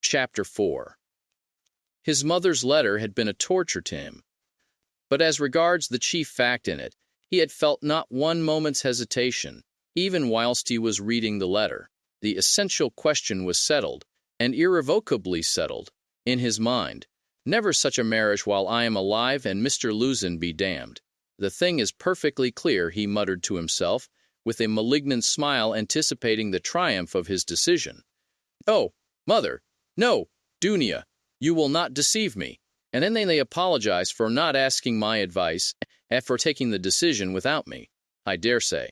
Chapter 4. His mother's letter had been a torture to him, but as regards the chief fact in it, he had felt not one moment's hesitation, even whilst he was reading the letter. The essential question was settled, and irrevocably settled, in his mind. Never such a marriage while I am alive, and Mr. Luzin be damned. The thing is perfectly clear, he muttered to himself, with a malignant smile anticipating the triumph of his decision. Oh, mother! No, Dunia, you will not deceive me. And then they apologize for not asking my advice and for taking the decision without me. I dare say.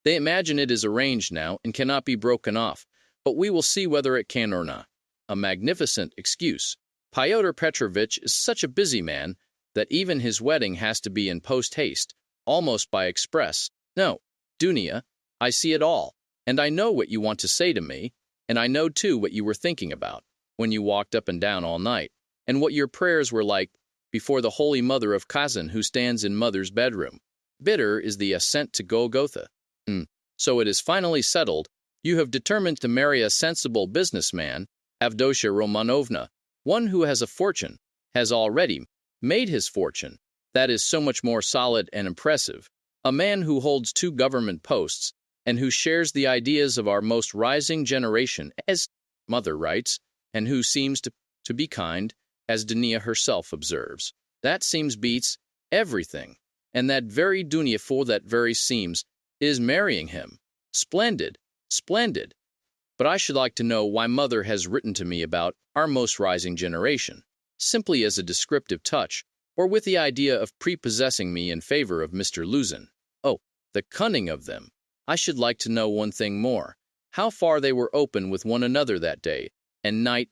They imagine it is arranged now and cannot be broken off, but we will see whether it can or not. A magnificent excuse. Pyotr Petrovitch is such a busy man that even his wedding has to be in post-haste, almost by express. No, Dunia, I see it all, and I know what you want to say to me, and I know too what you were thinking about when you walked up and down all night, and what your prayers were like before the Holy Mother of Kazan who stands in Mother's bedroom. Bitter is the ascent to Golgotha. So it is finally settled. You have determined to marry a sensible businessman, Avdotia Romanovna, one who has a fortune, has already made his fortune. That is so much more solid and impressive. A man who holds 2 government posts, and who shares the ideas of our most rising generation, as Mother writes, and who seems to be kind, as Dunia herself observes. That seems beats everything, and that very Dunia, for that very seems, is marrying him. Splendid, splendid. But I should like to know why Mother has written to me about our most rising generation, simply as a descriptive touch, or with the idea of prepossessing me in favor of Mr. Luzin. Oh, the cunning of them! I should like to know one thing more, how far they were open with one another that day, and night,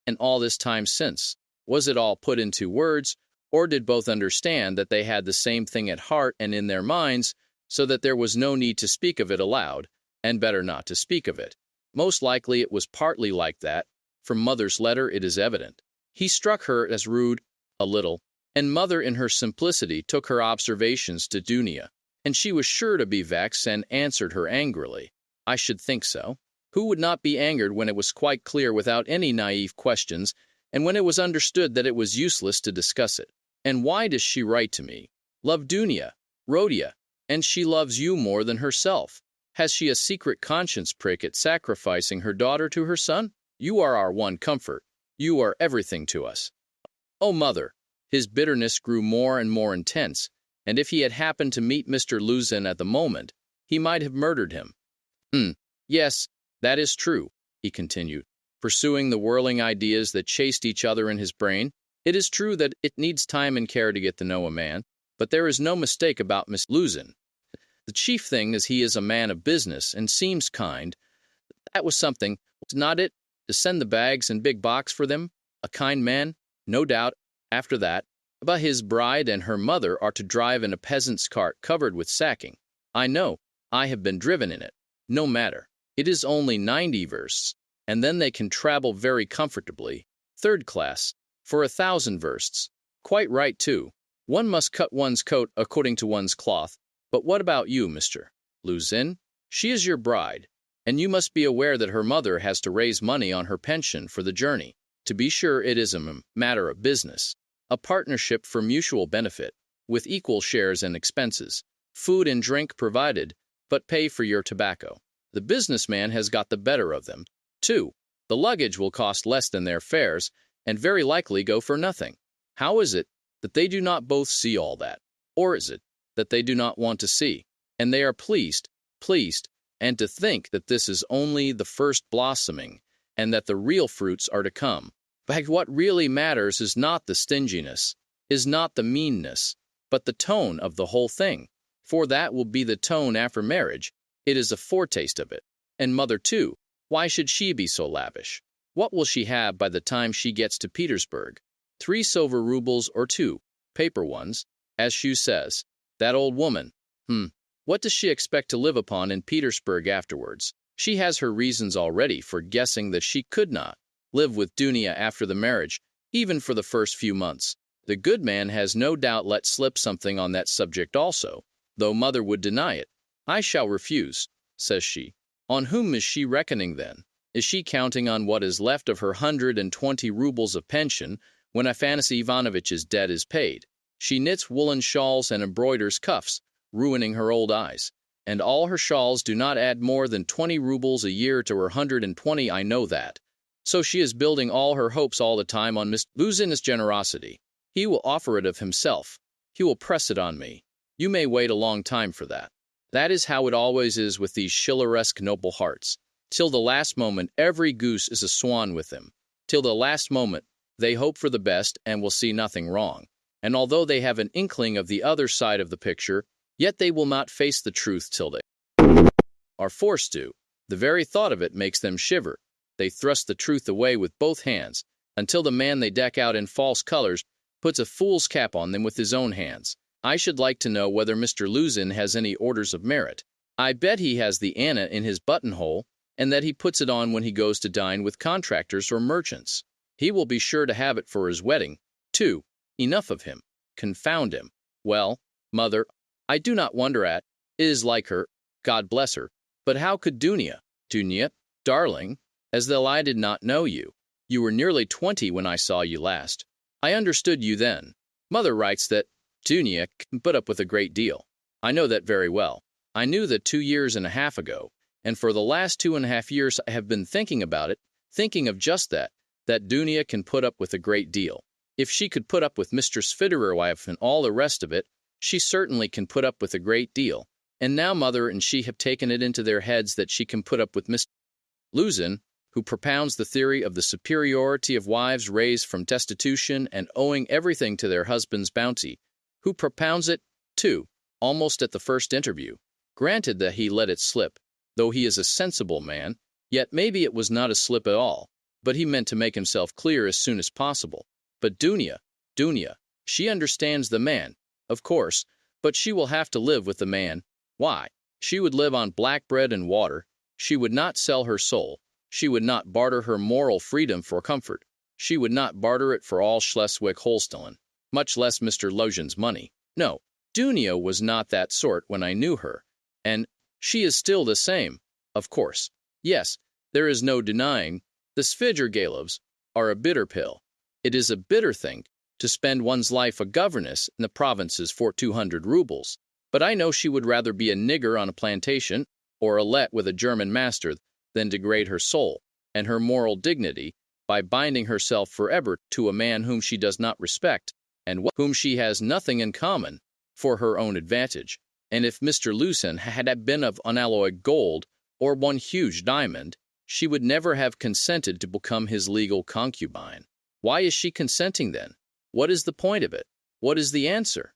and all this time since. Was it all put into words, or did both understand that they had the same thing at heart and in their minds, so that there was no need to speak of it aloud, and better not to speak of it? Most likely it was partly like that. From Mother's letter it is evident. He struck her as rude, a little, and Mother in her simplicity took her observations to Dunia, and she was sure to be vexed and answered her angrily. I should think so. Who would not be angered when it was quite clear without any naive questions, and when it was understood that it was useless to discuss it? And why does she write to me? Love Dunia, Rhodia, and she loves you more than herself. Has she a secret conscience prick at sacrificing her daughter to her son? You are our one comfort. You are everything to us. Oh, Mother! His bitterness grew more and more intense, and if he had happened to meet Mr. Luzin at the moment, he might have murdered him. Yes, that is true, he continued, pursuing the whirling ideas that chased each other in his brain. It is true that it needs time and care to get to know a man, but there is no mistake about Miss Luzin. The chief thing is he is a man of business and seems kind. That was something, was not it, to send the bags and big box for them? A kind man, no doubt. After that, but his bride and her mother are to drive in a peasant's cart covered with sacking. I know, I have been driven in it. No matter. It is only 90 versts, and then they can travel very comfortably, 3rd class, for 1,000 versts. Quite right, too. One must cut one's coat according to one's cloth. But what about you, Mr. Luzin? She is your bride, and you must be aware that her mother has to raise money on her pension for the journey. To be sure, it is a matter of business. A partnership for mutual benefit, with equal shares and expenses, food and drink provided, but pay for your tobacco. The businessman has got the better of them, too. The luggage will cost less than their fares, and very likely go for nothing. How is it that they do not both see all that? Or is it that they do not want to see, and they are pleased, and to think that this is only the first blossoming, and that the real fruits are to come? But what really matters is not the stinginess, is not the meanness, but the tone of the whole thing. For that will be the tone after marriage. It is a foretaste of it. And Mother, too, why should she be so lavish? What will she have by the time she gets to Petersburg? 3 silver rubles or 2, paper ones, as she says. That old woman, what does she expect to live upon in Petersburg afterwards? She has her reasons already for guessing that she could not live with Dunia after the marriage, even for the first few months. The good man has no doubt let slip something on that subject also, though Mother would deny it. I shall refuse, says she. On whom is she reckoning then? Is she counting on what is left of her 120 rubles of pension when Afanassy Ivanovitch's debt is paid? She knits woolen shawls and embroiders cuffs, ruining her old eyes. And all her shawls do not add more than 20 rubles a year to her 120, I know that. So she is building all her hopes all the time on Mr. Luzin's generosity. He will offer it of himself. He will press it on me. You may wait a long time for that. That is how it always is with these Schilleresque noble hearts. Till the last moment every goose is a swan with them. Till the last moment they hope for the best and will see nothing wrong. And although they have an inkling of the other side of the picture, yet they will not face the truth till they are forced to. The very thought of it makes them shiver. They thrust the truth away with both hands, until the man they deck out in false colors puts a fool's cap on them with his own hands. I should like to know whether Mr. Luzin has any orders of merit. I bet he has the Anna in his buttonhole, and that he puts it on when he goes to dine with contractors or merchants. He will be sure to have it for his wedding, too. Enough of him. Confound him. Well, mother, I do not wonder at it is like her, God bless her. But how could Dunya, darling, as though I did not know you. You were nearly 20 when I saw you last. I understood you then. Mother writes that Dunya can put up with a great deal. I know that very well. I knew that 2 years and a half ago, and for the last 2.5 years I have been thinking about it, thinking of just that Dunya can put up with a great deal. If she could put up with Mr. Svidrigaïlov and all the rest of it, she certainly can put up with a great deal. And now mother and she have taken it into their heads that she can put up with Mr. Luzin, who propounds the theory of the superiority of wives raised from destitution and owing everything to their husband's bounty, who propounds it, too, almost at the first interview. Granted that he let it slip, though he is a sensible man, yet maybe it was not a slip at all, but he meant to make himself clear as soon as possible. But Dunya, she understands the man, of course, but she will have to live with the man. Why? She would live on black bread and water. She would not sell her soul. She would not barter her moral freedom for comfort. She would not barter it for all Schleswig-Holstein, much less Mr. Luzin's money. No, Dunya was not that sort when I knew her. And she is still the same, of course. Yes, there is no denying, the Svidrigaïlovs are a bitter pill. It is a bitter thing to spend one's life a governess in the provinces for 200 rubles. But I know she would rather be a nigger on a plantation or a let with a German master than degrade her soul and her moral dignity by binding herself forever to a man whom she does not respect and whom she has nothing in common for her own advantage. And if Mr. Luzin had been of unalloyed gold or one huge diamond, she would never have consented to become his legal concubine. Why is she consenting then? What is the point of it? What is the answer?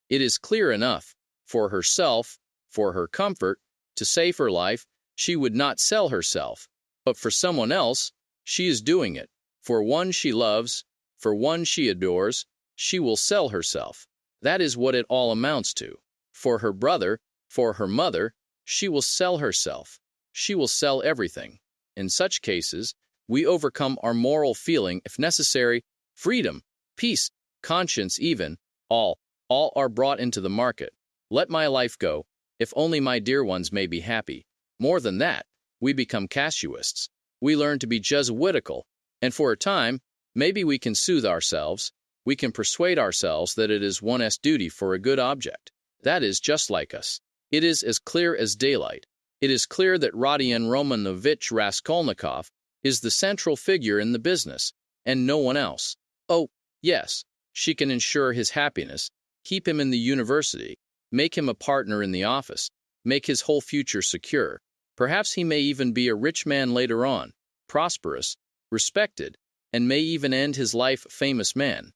It is clear enough. For herself, for her comfort, to save her life, she would not sell herself. But for someone else, she is doing it. For one she loves, for one she adores, she will sell herself. That is what it all amounts to. For her brother, for her mother, she will sell herself. She will sell everything. In such cases, we overcome our moral feeling if necessary, freedom, peace, conscience even, all are brought into the market. Let my life go, if only my dear ones may be happy. More than that, we become casuists. We learn to be Jesuitical, and for a time, maybe we can soothe ourselves, we can persuade ourselves that it is one's duty for a good object. That is just like us. It is as clear as daylight. It is clear that Rodion Romanovich Raskolnikov is the central figure in the business, and no one else. Oh, yes, she can ensure his happiness, keep him in the university, make him a partner in the office, make his whole future secure. Perhaps he may even be a rich man later on, prosperous, respected, and may even end his life a famous man.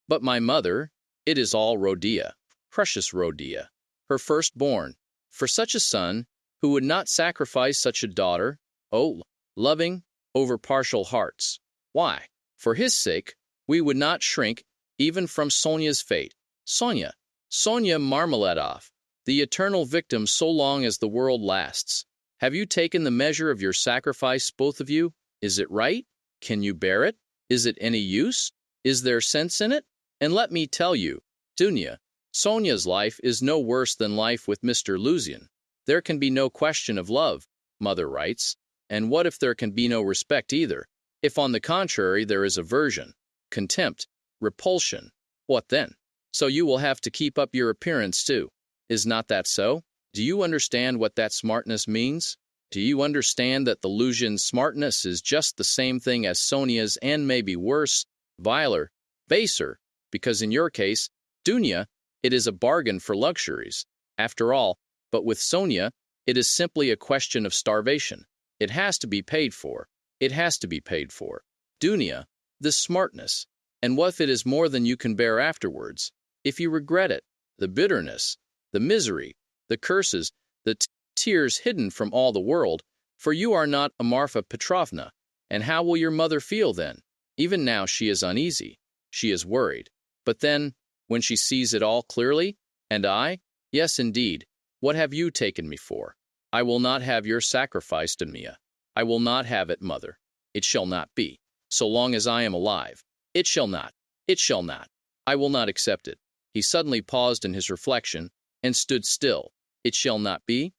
But my mother, it is all Rodia, precious Rodia, her firstborn. For such a son, who would not sacrifice such a daughter, oh, loving, over-partial hearts. Why? For his sake, we would not shrink even from Sonia's fate. Sonia Marmeladov, the eternal victim so long as the world lasts. Have you taken the measure of your sacrifice, both of you? Is it right? Can you bear it? Is it any use? Is there sense in it? And let me tell you, Dunya, Sonia's life is no worse than life with Mr. Luzin. There can be no question of love, mother writes. And what if there can be no respect either? If on the contrary there is aversion, contempt, repulsion, what then? So you will have to keep up your appearance too. Is not that so? Do you understand what that smartness means? Do you understand that the Lusian's smartness is just the same thing as Sonia's and maybe worse, viler, baser, because in your case, Dunya, it is a bargain for luxuries, after all, but with Sonia, it is simply a question of starvation. It has to be paid for. It has to be paid for. Dunya, this smartness. And what if it is more than you can bear afterwards? If you regret it, the bitterness, the misery, the curses, the tears hidden from all the world, for you are not a Marfa Petrovna, and how will your mother feel then? Even now she is uneasy, she is worried. But then, when she sees it all clearly, and I? Yes, indeed, what have you taken me for? I will not have your sacrifice to Mia. I will not have it, mother. It shall not be. So long as I am alive. It shall not. It shall not. I will not accept it. He suddenly paused in his reflection, and stood still. It shall not be?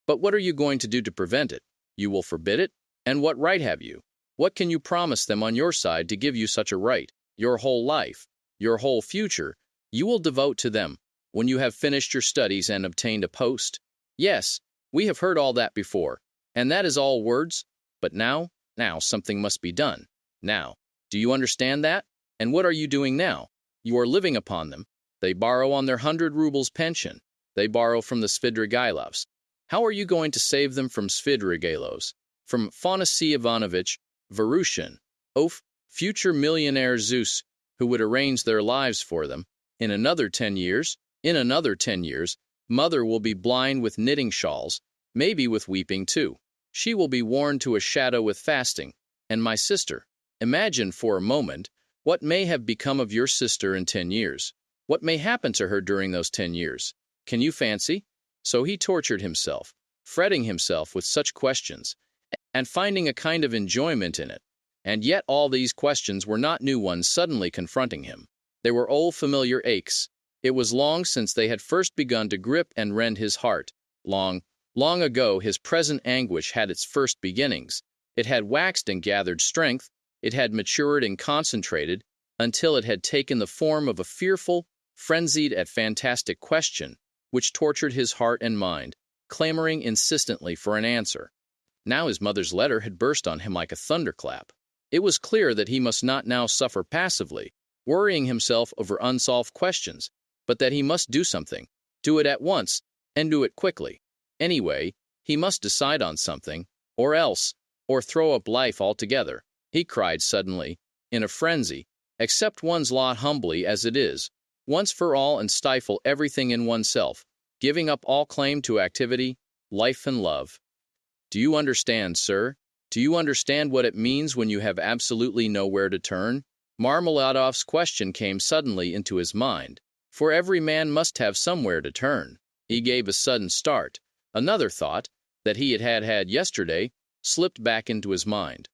But what are you going to do to prevent it? You will forbid it? And what right have you? What can you promise them on your side to give you such a right? Your whole life, your whole future, you will devote to them, when you have finished your studies and obtained a post? Yes, we have heard all that before, and that is all words. But now something must be done. Now, do you understand that? And what are you doing now? You are living upon them. They borrow on their 100 rubles pension. They borrow from the Svidrigailovs. How are you going to save them from Svidrigailovs? From Afanasy Ivanovitch, Varushin, future millionaire Zeus, who would arrange their lives for them? In another 10 years, mother will be blind with knitting shawls, maybe with weeping too. She will be worn to a shadow with fasting. And my sister, imagine for a moment what may have become of your sister in 10 years. What may happen to her during those 10 years? Can you fancy? So he tortured himself, fretting himself with such questions, and finding a kind of enjoyment in it. And yet all these questions were not new ones suddenly confronting him. They were old familiar aches. It was long since they had first begun to grip and rend his heart. Long, long ago his present anguish had its first beginnings. It had waxed and gathered strength. It had matured and concentrated, until it had taken the form of a fearful, frenzied and fantastic question, which tortured his heart and mind, clamoring insistently for an answer. Now his mother's letter had burst on him like a thunderclap. It was clear that he must not now suffer passively, worrying himself over unsolved questions, but that he must do something, do it at once, and do it quickly. Anyway, he must decide on something, or throw up life altogether. He cried suddenly, in a frenzy, accept one's lot humbly as it is, once for all, and stifle everything in oneself, giving up all claim to activity, life and love. Do you understand, sir? Do you understand what it means when you have absolutely nowhere to turn? Marmeladov's question came suddenly into his mind, for every man must have somewhere to turn. He gave a sudden start. Another thought, that he had yesterday, slipped back into his mind.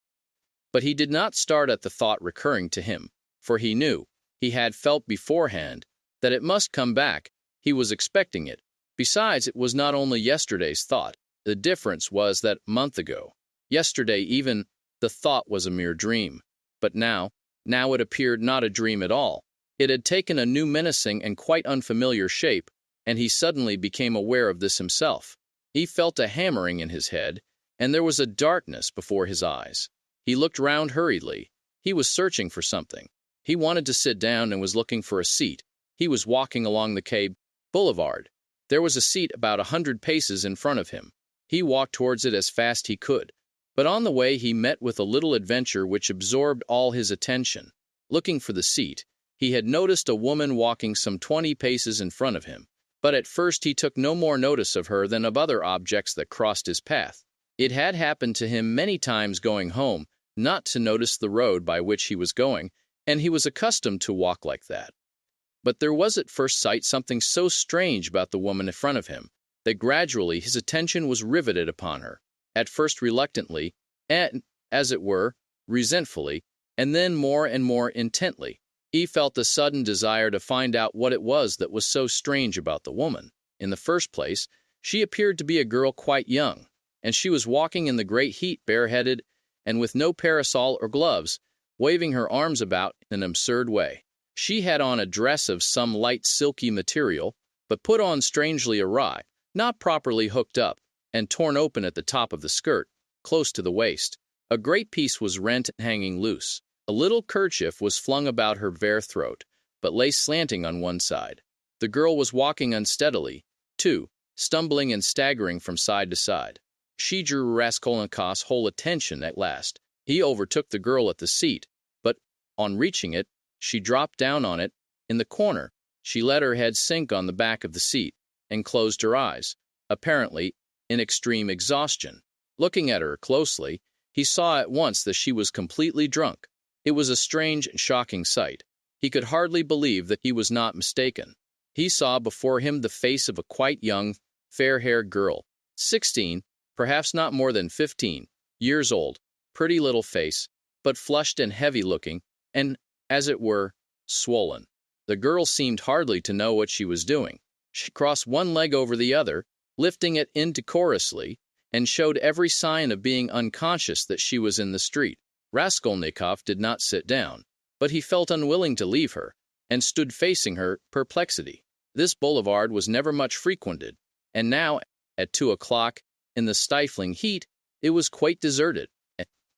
But he did not start at the thought recurring to him, for he knew, he had felt beforehand, that it must come back. He was expecting it. Besides, it was not only yesterday's thought. The difference was that a month ago, yesterday even, the thought was a mere dream. But now it appeared not a dream at all. It had taken a new menacing and quite unfamiliar shape, and he suddenly became aware of this himself. He felt a hammering in his head, and there was a darkness before his eyes. He looked round hurriedly. He was searching for something. He wanted to sit down and was looking for a seat. He was walking along the Quai Boulevard. There was a seat about 100 paces in front of him. He walked towards it as fast he could. But on the way he met with a little adventure which absorbed all his attention. Looking for the seat, he had noticed a woman walking some 20 paces in front of him. But at first he took no more notice of her than of other objects that crossed his path. It had happened to him many times going home not to notice the road by which he was going, and he was accustomed to walk like that. But there was at first sight something so strange about the woman in front of him, that gradually his attention was riveted upon her, at first reluctantly, and, as it were, resentfully, and then more and more intently. He felt a sudden desire to find out what it was that was so strange about the woman. In the first place, she appeared to be a girl quite young. and she was walking in the great heat bareheaded and with no parasol or gloves, waving her arms about in an absurd way. She had on a dress of some light silky material, but put on strangely awry, not properly hooked up, and torn open at the top of the skirt, close to the waist. A great piece was rent and hanging loose. A little kerchief was flung about her bare throat, but lay slanting on one side. The girl was walking unsteadily, too, stumbling and staggering from side to side. She drew Raskolnikov's whole attention at last. He overtook the girl at the seat, but, on reaching it, she dropped down on it, in the corner. She let her head sink on the back of the seat, and closed her eyes, apparently in extreme exhaustion. Looking at her closely, he saw at once that she was completely drunk. It was a strange and shocking sight. He could hardly believe that he was not mistaken. He saw before him the face of a quite young, fair-haired girl, 16, perhaps not more than 15, years old, pretty little face, but flushed and heavy-looking, and, as it were, swollen. The girl seemed hardly to know what she was doing. She crossed one leg over the other, lifting it indecorously, and showed every sign of being unconscious that she was in the street. Raskolnikov did not sit down, but he felt unwilling to leave her, and stood facing her, perplexity. This boulevard was never much frequented, and now, at 2 o'clock, in the stifling heat, it was quite deserted.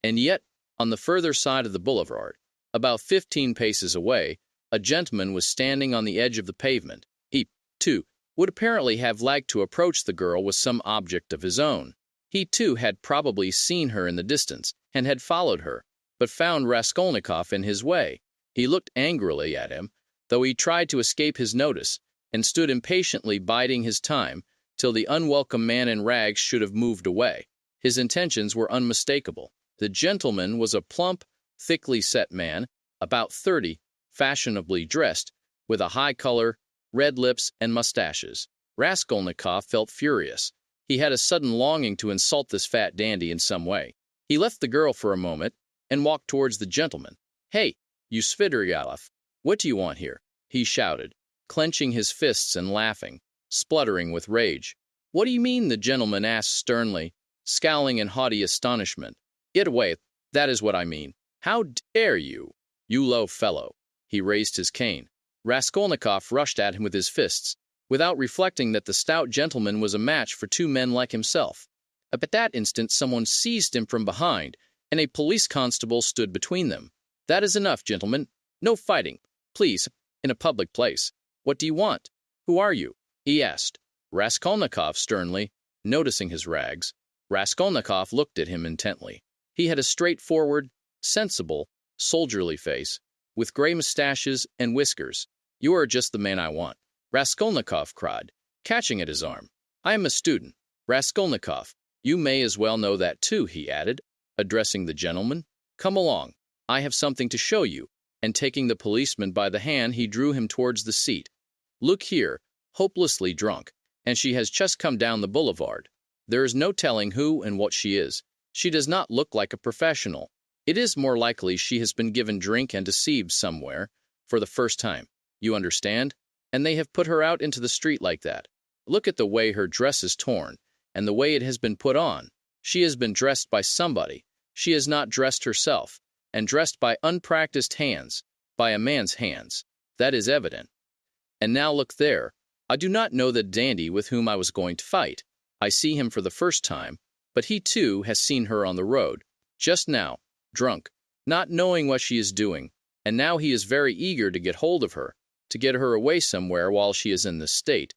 And yet, on the further side of the boulevard, about 15 paces away, a gentleman was standing on the edge of the pavement. He, too, would apparently have liked to approach the girl with some object of his own. He, too, had probably seen her in the distance, and had followed her, but found Raskolnikov in his way. He looked angrily at him, though he tried to escape his notice, and stood impatiently biding his time, till the unwelcome man in rags should have moved away. His intentions were unmistakable. The gentleman was a plump, thickly set man, about 30, fashionably dressed, with a high color, red lips, and mustaches. Raskolnikov felt furious. He had a sudden longing to insult this fat dandy in some way. He left the girl for a moment, and walked towards the gentleman. "Hey, you Svidrigaïlov, what do you want here?" he shouted, clenching his fists and laughing, spluttering with rage. "What do you mean?" the gentleman asked sternly, scowling in haughty astonishment. "Get away, that is what I mean. How dare you? You low fellow." He raised his cane. Raskolnikov rushed at him with his fists, without reflecting that the stout gentleman was a match for two men like himself. At that instant someone seized him from behind, and a police constable stood between them. "That is enough, gentlemen. No fighting, please, in a public place. What do you want? Who are you?" he asked. Raskolnikov sternly, noticing his rags. Raskolnikov looked at him intently. He had a straightforward, sensible, soldierly face, with gray mustaches and whiskers. "You are just the man I want," Raskolnikov cried, catching at his arm. "I am a student. Raskolnikov, you may as well know that too," he added, addressing the gentleman. "Come along. I have something to show you," and taking the policeman by the hand he drew him towards the seat. "Look here, hopelessly drunk, and she has just come down the boulevard. There is no telling who and what she is. She does not look like a professional. It is more likely she has been given drink and deceived somewhere, for the first time. You understand? And they have put her out into the street like that. Look at the way her dress is torn, and the way it has been put on. She has been dressed by somebody. She has not dressed herself, and dressed by unpracticed hands, by a man's hands. That is evident. And now look there. I do not know the dandy with whom I was going to fight. I see him for the first time, but he too has seen her on the road, just now, drunk, not knowing what she is doing, and now he is very eager to get hold of her, to get her away somewhere while she is in this state.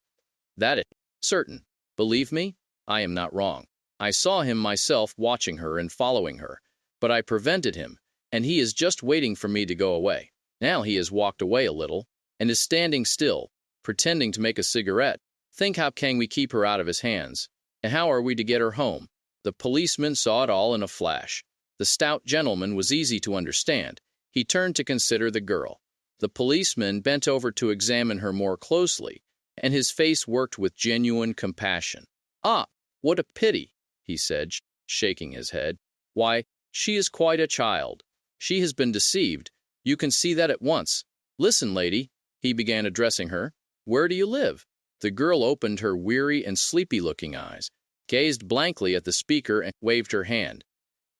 That is certain. Believe me, I am not wrong. I saw him myself watching her and following her, but I prevented him, and he is just waiting for me to go away. Now he has walked away a little, and is standing still, pretending to make a cigarette. Think how can we keep her out of his hands, and how are we to get her home?" The policeman saw it all in a flash. The stout gentleman was easy to understand. He turned to consider the girl. The policeman bent over to examine her more closely, and his face worked with genuine compassion. "Ah, what a pity," he said, shaking his head. "Why, she is quite a child. She has been deceived. You can see that at once. Listen, lady," he began, addressing her. "Where do you live?" The girl opened her weary and sleepy-looking eyes. gazed blankly at the speaker and waved her hand.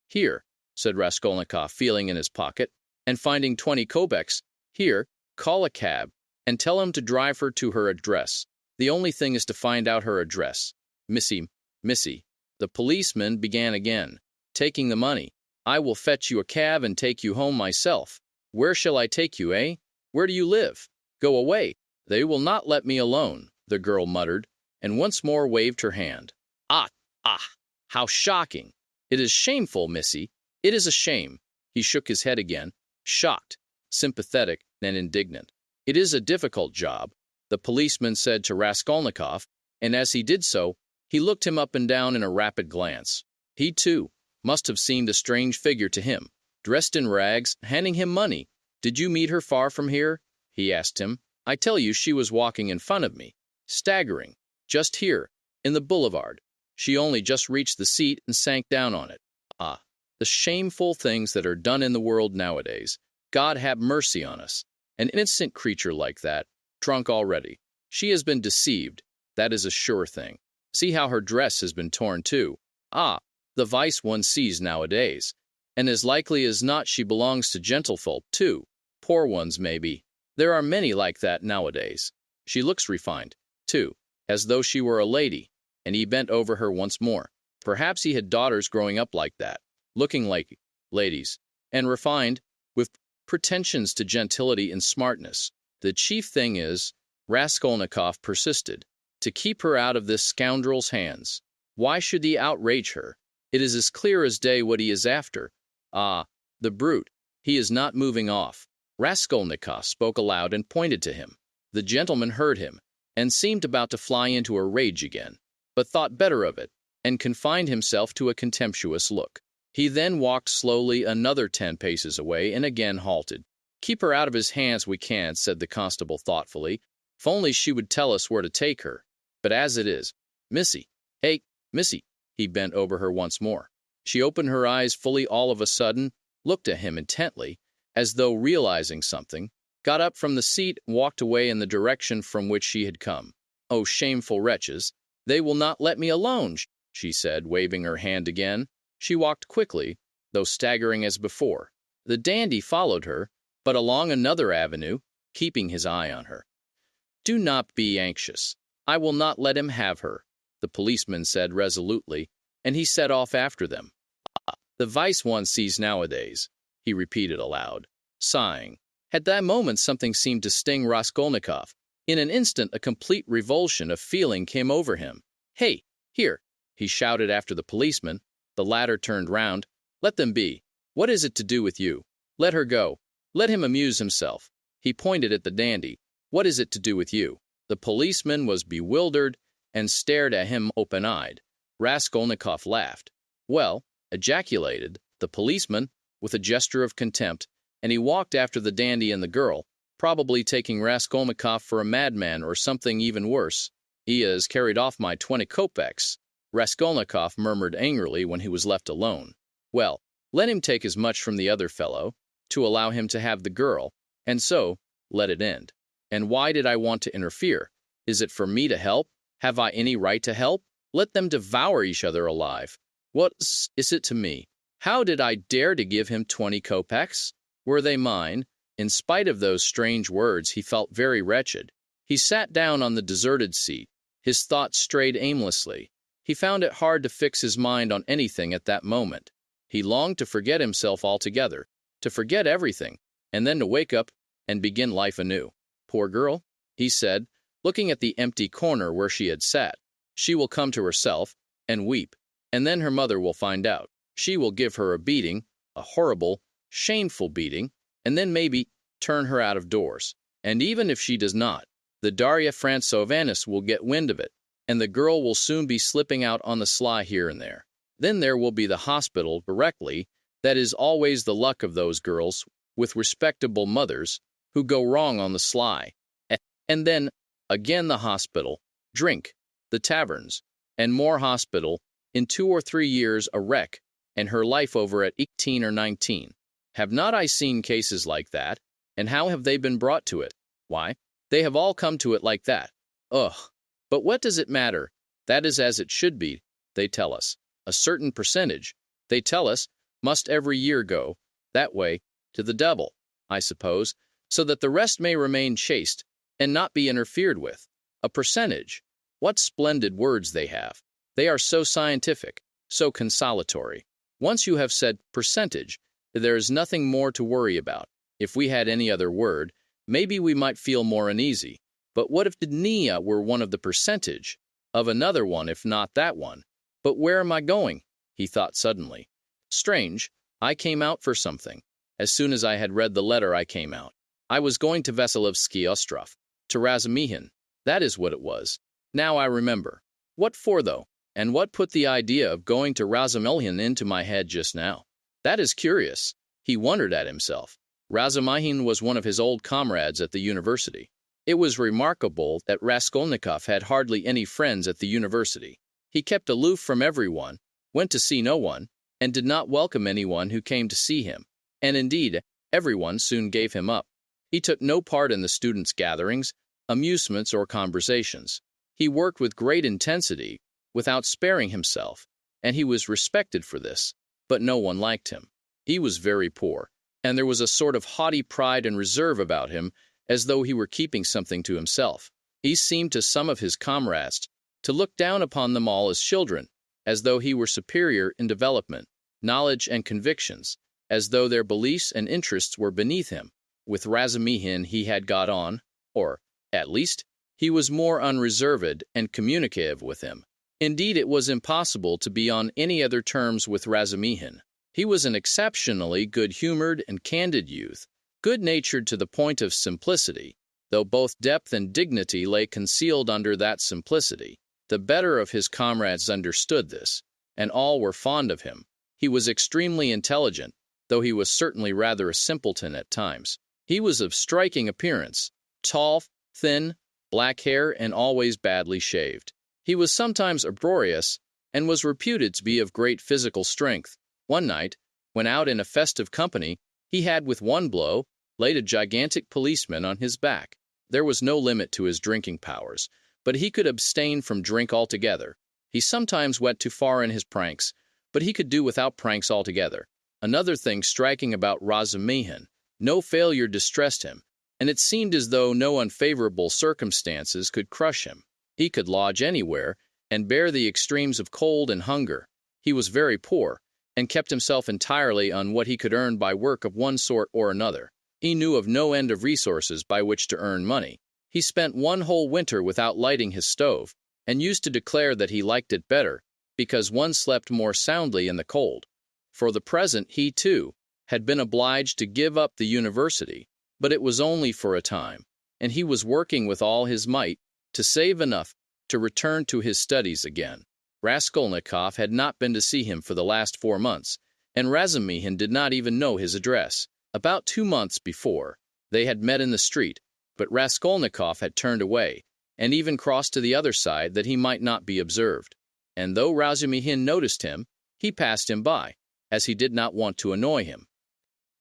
"Here," said Raskolnikov, feeling in his pocket, and finding 20 kopecks. "Here, call a cab, and tell him to drive her to her address. The only thing is to find out her address. Missy." The policeman began again, taking the money. "I will fetch you a cab and take you home myself." "Where shall I take you, eh? Where do you live?" "Go away. They will not let me alone," the girl muttered, and once more waved her hand. Ah, how shocking! "It is shameful, Missy. It is a shame." He shook his head again, shocked, sympathetic, and indignant. "It is a difficult job," the policeman said to Raskolnikov, and as he did so, he looked him up and down in a rapid glance. He, too, must have seemed a strange figure to him, dressed in rags, handing him money. "Did you meet her far from here?" he asked him. "I tell you she was walking in front of me, staggering, just here, in the boulevard. She only just reached the seat and sank down on it. Ah, the shameful things that are done in the world nowadays. God have mercy on us. An innocent creature like that, drunk already. She has been deceived, that is a sure thing. See how her dress has been torn too. Ah, the vice one sees nowadays. And as likely as not she belongs to gentlefolk too. Poor ones, maybe. There are many like that nowadays. She looks refined, too, as though she were a lady." And he bent over her once more. Perhaps he had daughters growing up like that, looking like ladies, and refined, with pretensions to gentility and smartness. "The chief thing is," Raskolnikov persisted, "to keep her out of this scoundrel's hands. Why should he outrage her? It is as clear as day what he is after. Ah, the brute, he is not moving off." Raskolnikov spoke aloud and pointed to him. The gentleman heard him, and seemed about to fly into a rage again, but thought better of it, and confined himself to a contemptuous look. He then walked slowly another 10 paces away and again halted. "Keep her out of his hands we can," said the constable thoughtfully. "If only she would tell us where to take her. But as it is, Missy, hey, Missy," he bent over her once more. She opened her eyes fully all of a sudden, looked at him intently, as though realizing something, got up from the seat and walked away in the direction from which she had come. "Oh, shameful wretches! They will not let me alone," she said, waving her hand again. She walked quickly, though staggering as before. The dandy followed her, but along another avenue, keeping his eye on her. "Do not be anxious. I will not let him have her," the policeman said resolutely, and he set off after them. "Ah, the vice one sees nowadays," he repeated aloud, sighing. At that moment something seemed to sting Raskolnikov. In an instant a complete revulsion of feeling came over him. "Hey, here!" he shouted after the policeman. The latter turned round. "Let them be. What is it to do with you? Let her go. Let him amuse himself." He pointed at the dandy. "What is it to do with you?" The policeman was bewildered and stared at him open-eyed. Raskolnikov laughed. "Well," ejaculated the policeman, with a gesture of contempt, and he walked after the dandy and the girl, probably taking Raskolnikov for a madman or something even worse. "He has carried off my 20 kopecks," Raskolnikov murmured angrily when he was left alone. "Well, let him take as much from the other fellow, to allow him to have the girl, and so, let it end. And why did I want to interfere? Is it for me to help? Have I any right to help? Let them devour each other alive. What is it to me? How did I dare to give him 20 kopecks? Were they mine?" In spite of those strange words, he felt very wretched. He sat down on the deserted seat. His thoughts strayed aimlessly. He found it hard to fix his mind on anything at that moment. He longed to forget himself altogether, to forget everything, and then to wake up and begin life anew. "Poor girl," he said, looking at the empty corner where she had sat. "She will come to herself, and weep, and then her mother will find out. She will give her a beating, a horrible, shameful beating, and then maybe turn her out of doors. And even if she does not, the Darya Francovanis will get wind of it, and the girl will soon be slipping out on the sly here and there. Then there will be the hospital directly. That is always the luck of those girls, with respectable mothers, who go wrong on the sly. And then, again the hospital, drink, the taverns, and more hospital, in 2 or 3 years a wreck, and her life over at 18 or 19. Have not I seen cases like that? And how have they been brought to it? Why, they have all come to it like that. Ugh! But what does it matter? That is as it should be. they tell us. A certain percentage, they tell us, must every year go, that way, to the devil, I suppose, so that the rest may remain chaste and not be interfered with. A percentage. What splendid words they have. They are so scientific, so consolatory. Once you have said percentage, there is nothing more to worry about. If we had any other word, maybe we might feel more uneasy. But what if dnia were one of the percentage of another one, if not that one? But where am I going? He thought suddenly. Strange, I came out for something. As soon as I had read the letter, I came out. I was going to Vasilevsky Ostrov, to Razumikhin. That is what it was. Now I remember. What for, though? And what put the idea of going to Razumikhin into my head just now? That is curious. He wondered at himself. Razumikhin was one of his old comrades at the university. It was remarkable that Raskolnikov had hardly any friends at the university. He kept aloof from everyone, went to see no one, and did not welcome anyone who came to see him. And indeed, everyone soon gave him up. He took no part in the students' gatherings, amusements, or conversations. He worked with great intensity, without sparing himself, and he was respected for this, but no one liked him. He was very poor, and there was a sort of haughty pride and reserve about him, as though he were keeping something to himself. He seemed to some of his comrades to look down upon them all as children, as though he were superior in development, knowledge, and convictions, as though their beliefs and interests were beneath him. With Razumikhin he had got on, or, at least, he was more unreserved and communicative with him. Indeed, it was impossible to be on any other terms with Razumikhin. He was an exceptionally good-humored and candid youth, good-natured to the point of simplicity, though both depth and dignity lay concealed under that simplicity. The better of his comrades understood this, and all were fond of him. He was extremely intelligent, though he was certainly rather a simpleton at times. He was of striking appearance, tall, thin, black hair, and always badly shaved. He was sometimes uproarious, and was reputed to be of great physical strength. One night, when out in a festive company, he had with one blow laid a gigantic policeman on his back. There was no limit to his drinking powers, but he could abstain from drink altogether. He sometimes went too far in his pranks, but he could do without pranks altogether. Another thing striking about Razumikhin, no failure distressed him, and it seemed as though no unfavorable circumstances could crush him. He could lodge anywhere, and bear the extremes of cold and hunger. He was very poor, and kept himself entirely on what he could earn by work of one sort or another. He knew of no end of resources by which to earn money. He spent one whole winter without lighting his stove, and used to declare that he liked it better, because one slept more soundly in the cold. For the present he, too, had been obliged to give up the university, but it was only for a time, and he was working with all his might to save enough to return to his studies again. Raskolnikov had not been to see him for the last 4 months, and Razumikhin did not even know his address. About 2 months before, they had met in the street, but Raskolnikov had turned away, and even crossed to the other side that he might not be observed. And though Razumikhin noticed him, he passed him by, as he did not want to annoy him.